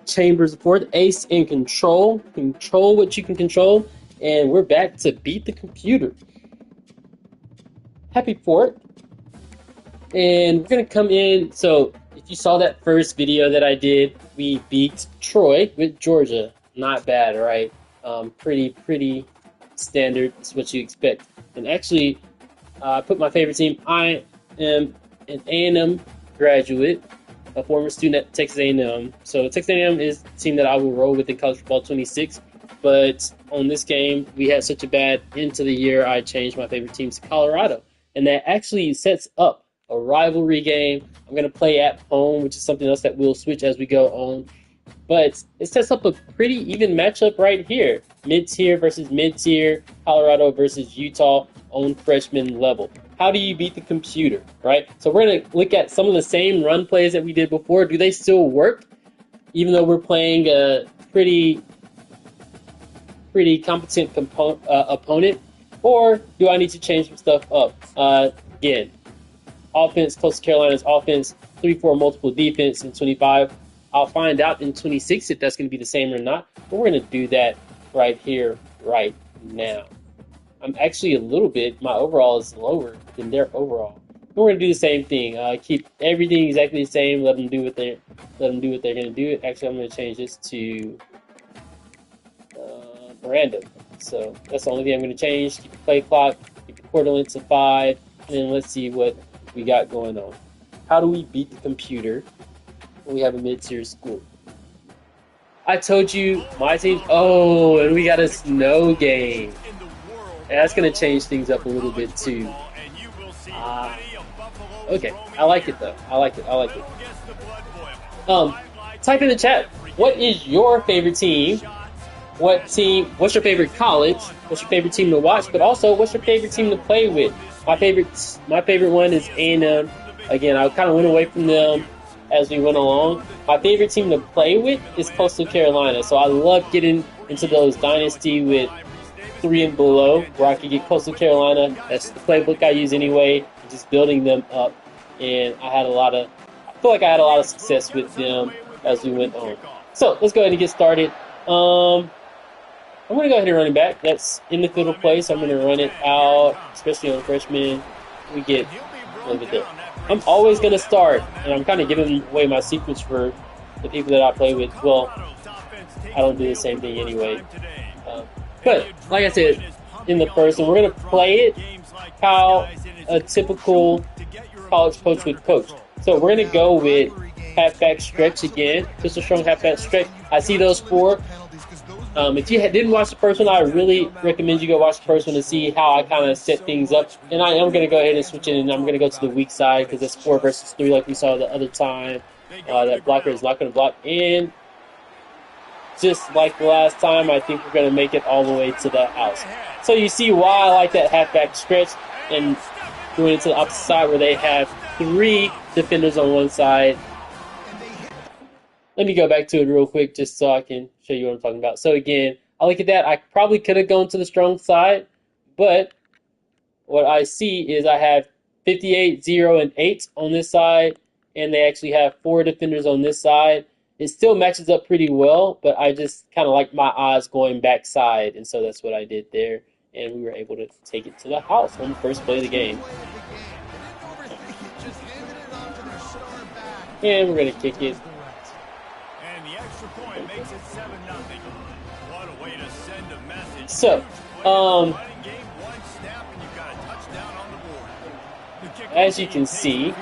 Chambers the fourth, Ace in Control. Control what you can control, and we're back to beat the computer. Happy 4th, and we're gonna come in. So if you saw that first video that I did, we beat Troy with Georgia. Not bad, right? Pretty standard. It's what you expect. And actually, I put my favorite team. I am an A&M graduate, a former student at Texas A&M. So Texas A&M is the team that I will roll with in college football 26. But on this game, we had such a bad end to the year, I changed my favorite team to Colorado. And that actually sets up a rivalry game. I'm going to play at home, which is something else that we'll switch as we go on. But it sets up a pretty even matchup right here. Mid-tier versus mid-tier, Colorado versus Utah on freshman level. How do you beat the computer, right? So we're going to look at some of the same run plays that we did before. Do they still work? Even though we're playing a pretty competent opponent, or do I need to change some stuff up? Again, offense, Coastal Carolina's offense, 3-4 multiple defense in 25. I'll find out in 26 if that's going to be the same or not, but we're going to do that right here, right now. I'm actually a little bit, my overall is lower than their overall. But we're going to do the same thing. Keep everything exactly the same. Let them do what they're going to do. Actually, I'm going to change this to random. So that's the only thing I'm going to change. Keep the play clock, keep the quarter length to 5, and then let's see what we got going on. How do we beat the computer when we have a mid-tier school? I told you my team. Oh, and we got a snow game. And that's going to change things up a little bit too. Okay, I like it though. I like it. Type in the chat. What is your favorite team? What's your favorite college? What's your favorite team to watch? But also, what's your favorite team to play with? My favorite one is A&M. Again, I kind of went away from them as we went along. My favorite team to play with is Coastal Carolina. So I love getting into those dynasty with 3 and below, where I could get Coastal Carolina. That's the playbook I use anyway, just building them up. And I feel like I had a lot of success with them as we went on. So let's go ahead and get started. I'm going to go ahead and run it back. That's in the field of play, so I'm going to run it out, especially on freshmen. We get a little bit there. I'm always going to start, and I'm kind of giving away my secrets for the people that I play with. Well, I don't do the same thing anyway. But, like I said, in the first one, we're going to play it how a typical college coach would coach. So we're going to go with halfback stretch again. Just a strong halfback stretch. I see those 4. If you didn't watch the first one, I really recommend you go watch the first one to see how I kind of set things up. And I am going to go ahead and switch it, and I'm going to go to the weak side because it's 4 versus 3 like we saw the other time. That blocker is not going to block. And just like the last time, I think we're going to make it all the way to the house. So you see why I like that halfback stretch and doing it to the opposite side where they have 3 defenders on one side. Let me go back to it real quick just so I can show you what I'm talking about. So again, I look at that. I probably could have gone to the strong side, but what I see is I have 58, 0, and 8 on this side, and they actually have 4 defenders on this side. It still matches up pretty well, but I just kind of like my odds going backside, and so that's what I did there, and we were able to take it to the house on the first play of the game. And we're going to kick it. So, as you can see,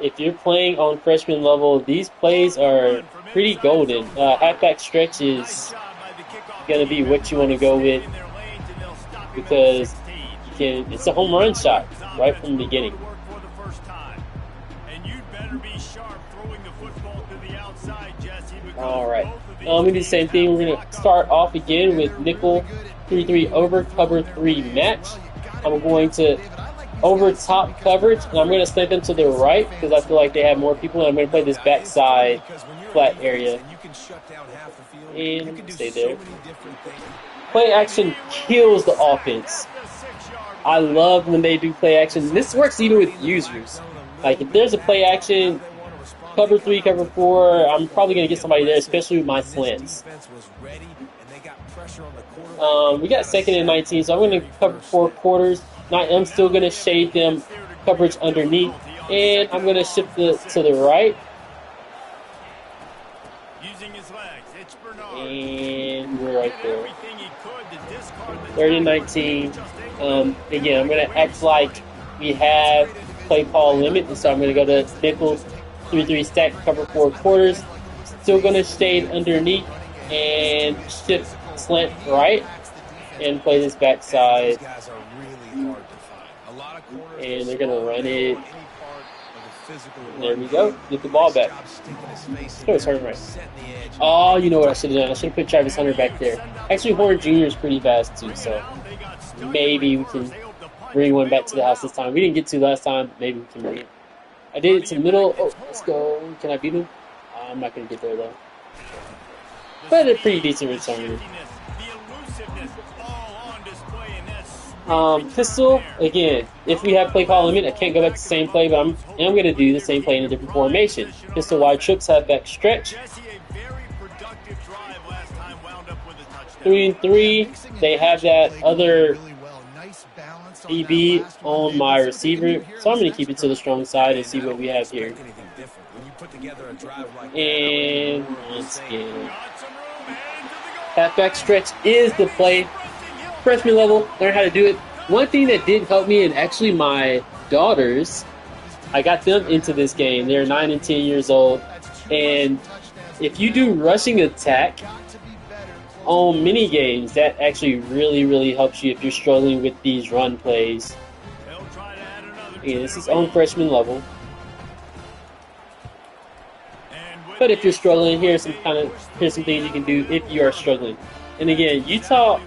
if you're playing on freshman level, these plays are pretty golden. Halfback stretch is going to be what you want to go with because it's a home run shot right from the beginning. All right. We do the same thing. We're going to start off again with nickel 3-3 over cover 3 match. I'm going to over top coverage, and I'm going to snake them to the right because I feel like they have more people, and I'm going to play this backside flat area. And stay there. Play action kills the offense. I love when they do play action. This works even with users. Like if there's a play action, cover 3, cover 4. I'm probably going to get somebody there, especially with my slants. We got 2nd and 19, so I'm going to cover 4 quarters. Now I'm still going to shade them coverage underneath, and I'm going to shift to the right. And we're right there. 3rd and 19. Again, I'm going to act like we have play call limit, and so I'm going to go to nickel 3-3 stack, cover 4 quarters. Still going to shade underneath and shift slant right and play this backside. And they're going to run it. There we go. Get the ball back. Oh, it's hard right. Oh, you know what I should have done? I should have put Travis Hunter back there. Actually, Horn Jr. is pretty fast too, so maybe we can bring one back to the house this time. We didn't get to last time. Maybe we can bring it. I did it to the middle. Oh, let's go. Can I beat him? I'm not going to get there, though. But a pretty decent return. Pistol, again, if we have play call limit, I can't go back to the same play, but I'm going to do the same play in a different formation. Pistol wide trips, have back stretch. 3 and 3, they have that other DB on my receiver, so I'm going to keep it to the strong side and see what we have here. And once again, halfback stretch is the play. Freshman level, learn how to do it. One thing that did help me, and actually my daughters, I got them into this game. They're 9 and 10 years old, and if you do rushing attack on mini games, that actually really helps you if you're struggling with these run plays. Again, this is on freshman level. But if you're struggling, here's some things you can do if you are struggling. And again, Utah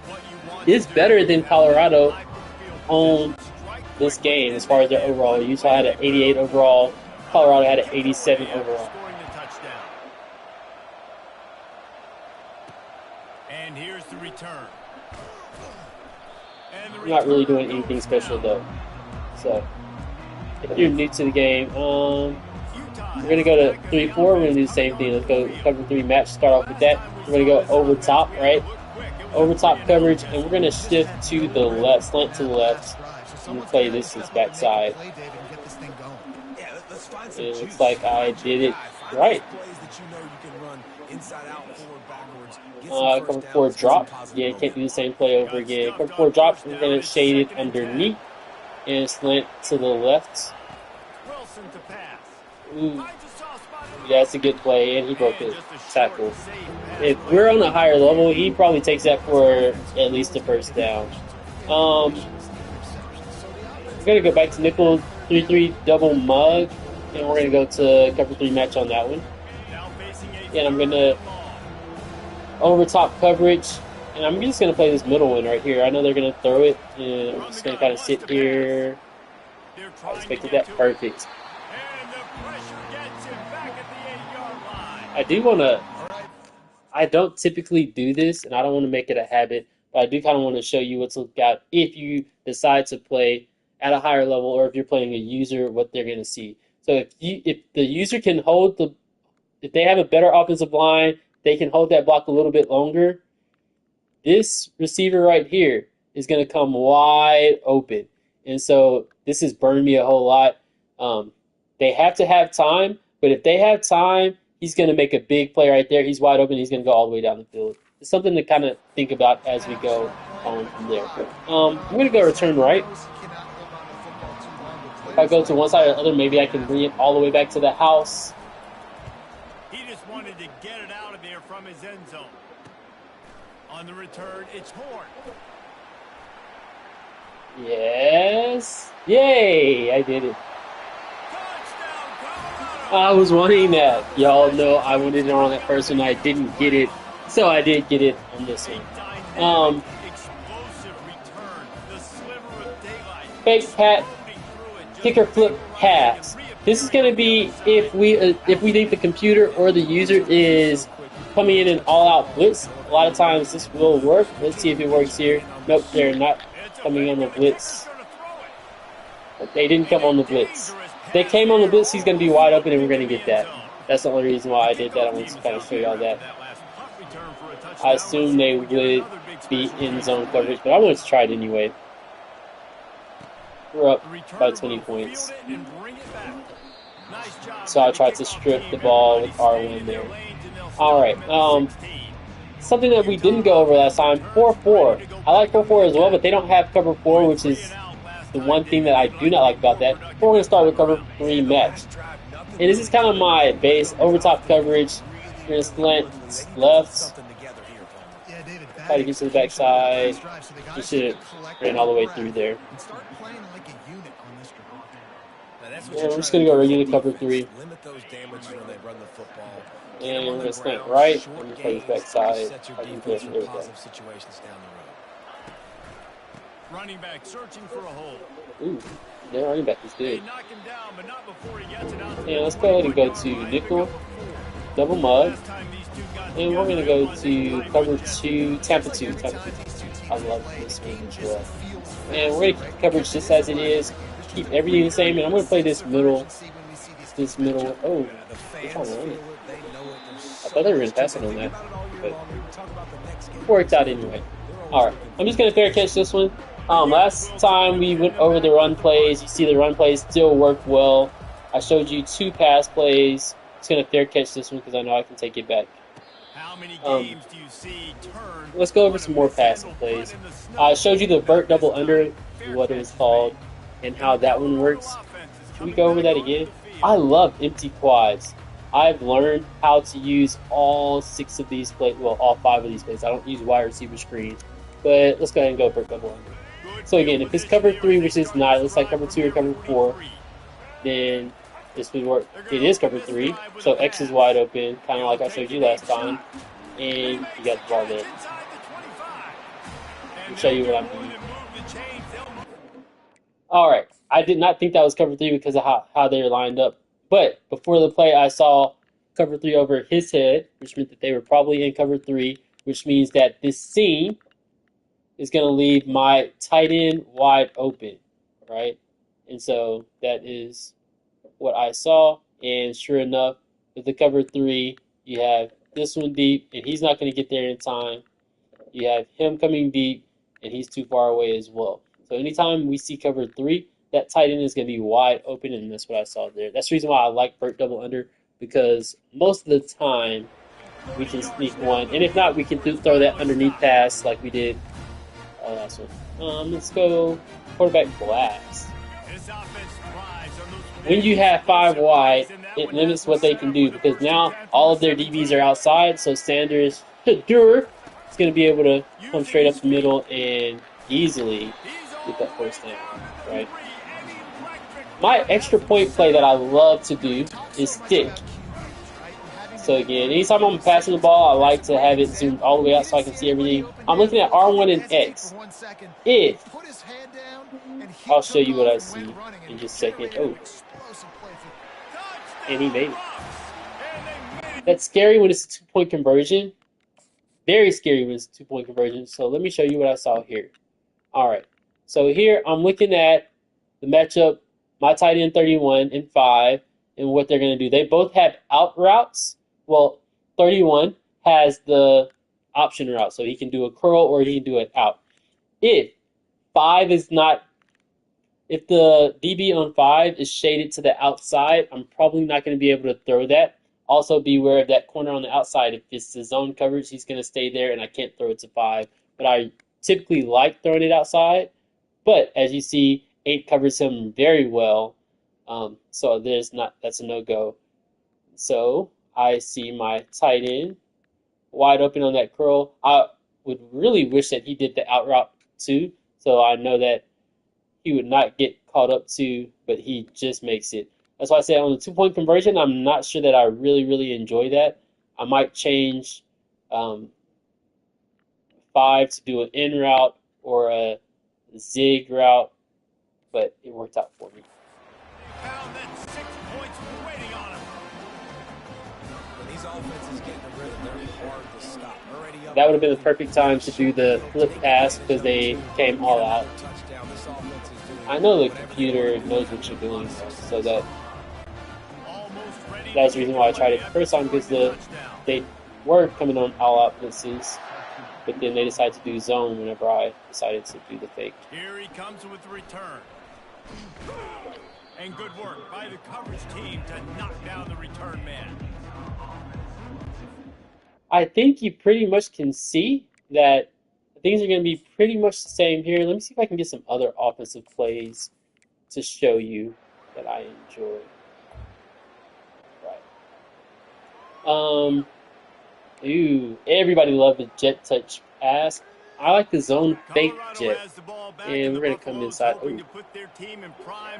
is better than Colorado on this game as far as their overall. Utah had an 88 overall. Colorado had an 87 overall. And here's the return. I'm not really doing anything special though. So if you're new to the game, we're gonna go to 3-4. We're gonna do the same thing. Let's go cover 3 match. Start off with that. We're gonna go over top, right? Over top coverage, and we're gonna shift to the left, slant to the left, and play this as backside. It looks like I did it right. Cover 4 drop. Yeah, can't do the same play over again. Cover 4 drop. We're gonna shade it underneath and slant to the left. Ooh. Yeah, that's a good play, and he broke his tackle. If we're on a higher level, he probably takes that for at least the first down. We're going to go back to nickel 3-3 double mug, and we're going to go to cover 3 match on that one. And I'm going to over top coverage, and I'm just going to play this middle one right here. I know they're going to throw it, and I'm just going to kind of sit here. I expected that. Perfect. I don't typically do this, and I don't want to make it a habit, but I do kind of want to show you what to look at if you decide to play at a higher level, or if you're playing a user, what they're going to see. So if the user can if they have a better offensive line, they can hold that block a little bit longer. This receiver right here is going to come wide open, and so this has burned me a whole lot. They have to have time, but if they have time, he's going to make a big play right there. He's wide open. He's going to go all the way down the field. It's something to kind of think about as we go on from there. I'm going to go return right. If I go to one side or the other, maybe I can bring it all the way back to the house. He just wanted to get it out of there from his end zone. On the return, it's Horn. Yes. Yay, I did it. I was wanting that. Y'all know I wanted it on that first one. I didn't get it, so I did get it on this one. Fake pat, kicker flip pass. This is going to be if we think the computer or the user is coming in an all-out blitz. A lot of times this will work. Let's see if it works here. Nope, they're not coming on the blitz. They didn't come on the blitz. They came on the blitz, he's going to be wide open, and we're going to get that. That's the only reason why I did that. I wanted to kind of show y'all that. I assume they would be in zone coverage, but I wanted to try it anyway. We're up by 20 points. So I tried to strip the ball with R1 there. Alright, something that we didn't go over last time, 4-4. I like 4-4 as well, but they don't have cover 4, which is the one thing that I do not like about that. But we're going to start with cover 3 match. And this is kind of my base, over top coverage. You're going to slant left. Try to get to the backside. You should have ran all the way through there. Yeah, we're just going to go regular cover 3. And we're going to slant right. I'm going to play this backside. I can go through that. Running back searching for a hole. Ooh, their running back is good. And let's go ahead and go to nickel, double mug, and we're going to go to cover 2, Tampa 2. I love this game as well. And we're going to keep coverage just as it is, keep everything the same, and I'm going to play this middle. Oh, they're trying to run it. I thought they were going to pass it on that, but it worked out anyway. Alright, I'm just going to fair catch this one. Last time we went over the run plays. You see the run plays still work well. I showed you 2 pass plays. Just going to fair catch this one because I know I can take it back. How many games do you see turn? Let's go over some more passing plays. I showed you the vert double under, what it was called, and how that one works. Can we go over that again? I love empty quads. I've learned how to use all 6 of these plays, well, all 5 of these plays. I don't use wide receiver screen, but let's go ahead and go vert double under. So again, if it's cover 3, which is not, it looks like cover 2 or cover 4, then this would work. It is cover 3, so X is wide open, kind of like I showed you last time, and you got the ball there. I'll show you what I mean. Alright, I did not think that was cover 3 because of how they were lined up, but before the play I saw cover 3 over his head, which meant that they were probably in cover 3, which means that this seam is going to leave my tight end wide open, right? And so that is what I saw. And sure enough, with the cover 3, you have this one deep, and he's not going to get there in time. You have him coming deep, and he's too far away as well. So anytime we see cover 3, that tight end is going to be wide open, and that's what I saw there. That's the reason why I like vert double under, because most of the time we can sneak one. And if not, we can throw that underneath pass like we did last one. Let's go quarterback blast. When you have 5 wide, it limits what they can do because now all of their DBs are outside, so Sanders Durr is going to be able to come straight up the middle and easily get that first down, right? My extra point play that I love to do is stick. So again, anytime I'm passing the ball, I like to have it zoomed all the way out so I can see everything. I'm looking at R1 and X. If I'll show you what I see in just a second. Oh, and he made it. That's scary when it's a 2-point conversion. Very scary when it's a 2-point conversion. So let me show you what I saw here. All right. So here I'm looking at the matchup, my tight end 31 and 5, and what they're going to do. They both have out routes. Well, 31 has the option route, so he can do a curl or he can do it out. If 5 is not, if the DB on 5 is shaded to the outside, I'm probably not going to be able to throw that. Also, be aware of that corner on the outside. If it's the zone coverage, he's going to stay there, and I can't throw it to 5. But I typically like throwing it outside. But as you see, 8 covers him very well. So that's a no-go. So I see my tight end wide open on that curl. I would really wish that he did the out route too, so I know that he would not get caught up to, but he just makes it. That's why I say on the 2-point conversion, I'm not sure that I really enjoy that. I might change 5 to do an in route or a zig route, but it worked out for me. That would have been the perfect time to do the flip pass because they came all out. I know the computer knows what you're doing, so that That was the reason why I tried it the first time, because they were coming on all out blitzes, but then they decided to do zone whenever I decided to do the fake. Here he comes with the return. And good work by the coverage team to knock down the return man. I think you pretty much can see that things are going to be pretty much the same here. Let me see if I can get some other offensive plays to show you that I enjoy. Right. Ooh, everybody loved the jet touch pass. I like the zone fake jet. And we're going to come inside. Ooh.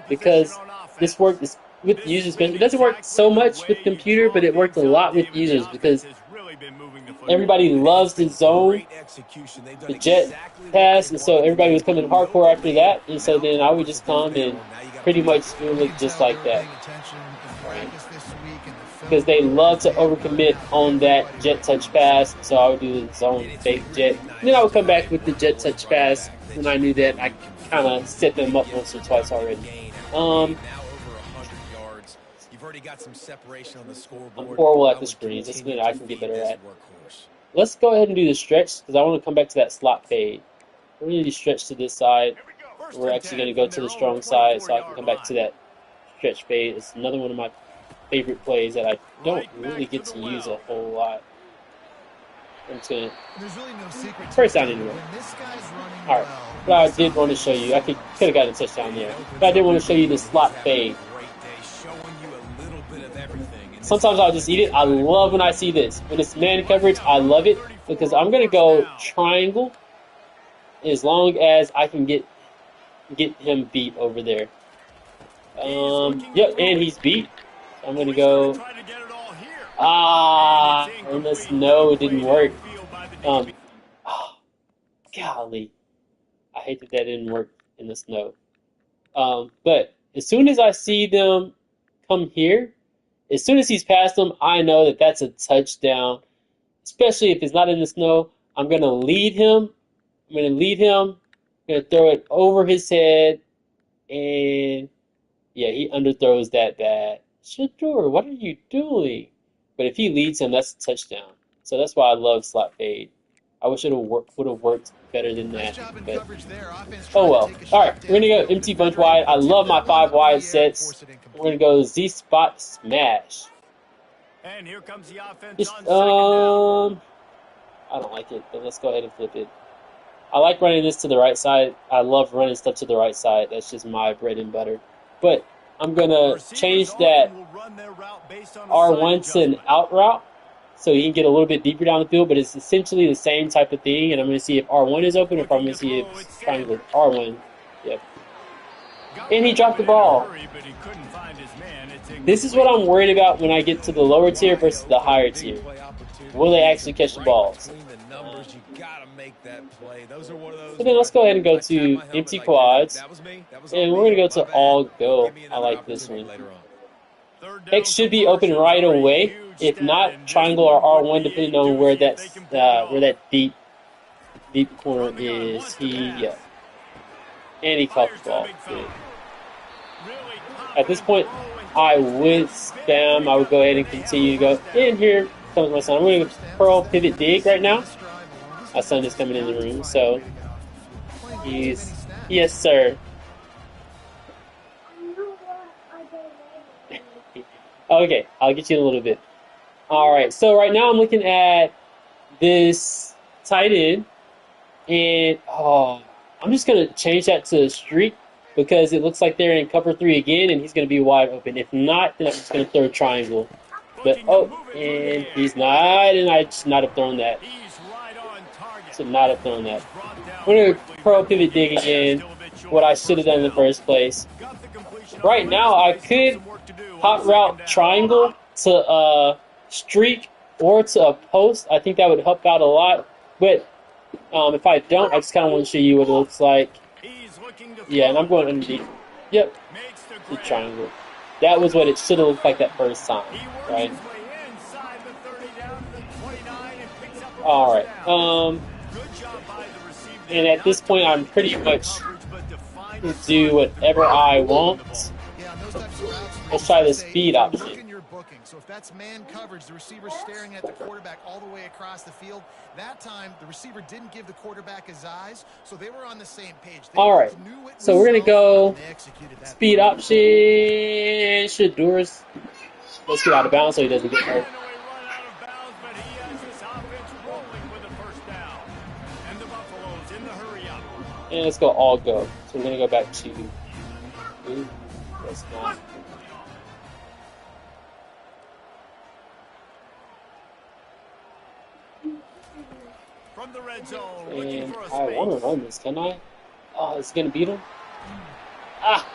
Because this worked with users. It doesn't work so much with computer, but it worked a lot with users because everybody loves the zone, the jet pass, and so everybody was coming hardcore after that. And so then I would just come and pretty much it would look just like that. Right? Because they love to overcommit on that jet touch pass, so I would do the zone fake jet. And then I would come back with the jet touch pass when I knew that I kind of set them up once or twice already. I'm horrible at the screens. That's something I can get better at. Let's go ahead and do the stretch because I want to come back to that slot fade. We're going to do stretch to this side. We're actually going to go to the strong side so I can come back to that stretch fade. It's another one of my favorite plays that I don't really get to use a whole lot. I'm just going to first down anyway. Alright, but I did want to show you. I could have gotten a touchdown there. But I did want to show you the slot fade. Sometimes I'll just eat it. I love when I see this. When it's man coverage, I love it because I'm going to go triangle as long as I can get him beat over there. Yep, and he's beat. I'm going to go, and this no, it didn't work. Golly, I hate that didn't work in the snow. But as soon as I see them come here, as soon as he's past them, I know that that's a touchdown, especially if it's not in the snow. I'm going to lead him. I'm going to throw it over his head, and yeah, he underthrows that bad. Shador, what are you doing? But if he leads him, that's a touchdown. So that's why I love slot fade. I wish it would have worked better than that. But, oh well. All right, we're going to go empty bunch wide. I love my 5 wide sets. We're going to go Z-spot smash. And here comes the offense Just, on I don't like it, but let's go ahead and flip it. I like running this to the right side. I love running stuff to the right side. That's just my bread and butter. But I'm going to change that R1 to an out route so he can get a little bit deeper down the field, but it's essentially the same type of thing. And I'm going to see if R1 is open or if I'm going to see if it's triangle. R1, yep. And he dropped the ball. This is what I'm worried about when I get to the lower tier versus the higher tier. Will they actually catch the balls? So then let's go ahead and go to empty quads. And we're going to go to all go. I like this one. X should be open right away. If not, triangle or R1 depending on where that deep corner is. And he caught the ball. Good. At this point, I would spam. I would go ahead and continue to go. And here comes my son. I'm going to curl pivot dig right now. My son is coming in the room, so yes, sir. Okay, I'll get you in a little bit. All right, so right now I'm looking at this tight end, and I'm just going to change that to a streak because it looks like they're in cover 3 again, and he's going to be wide open. If not, then I'm just going to throw a triangle. But, and he's not, and I should not have thrown that. Should not have thrown that. We're going to pro pivot dig again, what I should have done in the first place. Right now, I could hot route triangle to a streak or to a post. I think that would help out a lot. But if I don't, I just kind of want to show you what it looks like. Yeah, and I'm going underneath. Yep, the triangle. That was what it should have looked like that first time, right? All right. And at this point, I'm pretty much do whatever I want. Let's try the speed option. looking. So if that's man coverage, the receiver's staring at the quarterback all the way across the field. That time, the receiver didn't give the quarterback his eyes, so they were on the same page. All right, so we're going to go speed option. Shadur's. Let's get out of bounds so he doesn't get hurt. And let's go all go. So we're going to go back to... Ooh, that's not... From the red zone, and I want to run this, can I? Oh, it's going to beat him? Ah!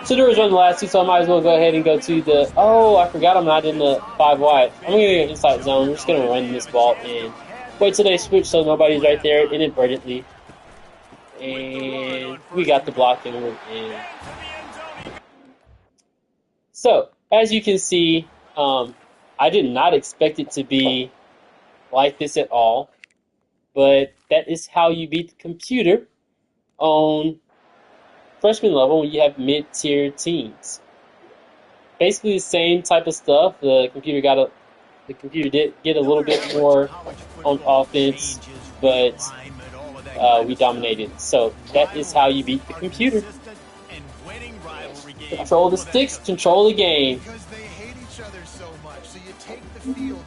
Shadur's run the last two, so I might as well go ahead and go to the... Oh, I forgot I'm not in the 5 wide. I'm going to get an inside zone. We're just going to run this ball and wait till they switch so nobody's right there inadvertently. And we got the block and we're in. So, as you can see, I did not expect it to be like this at all. But that is how you beat the computer on freshman level when you have mid-tier teams. Basically the same type of stuff. The computer did get a little bit more on offense, but we dominated. So that is how you beat the computer. Control the sticks, control the game. Because they hate each other so much. So you take the field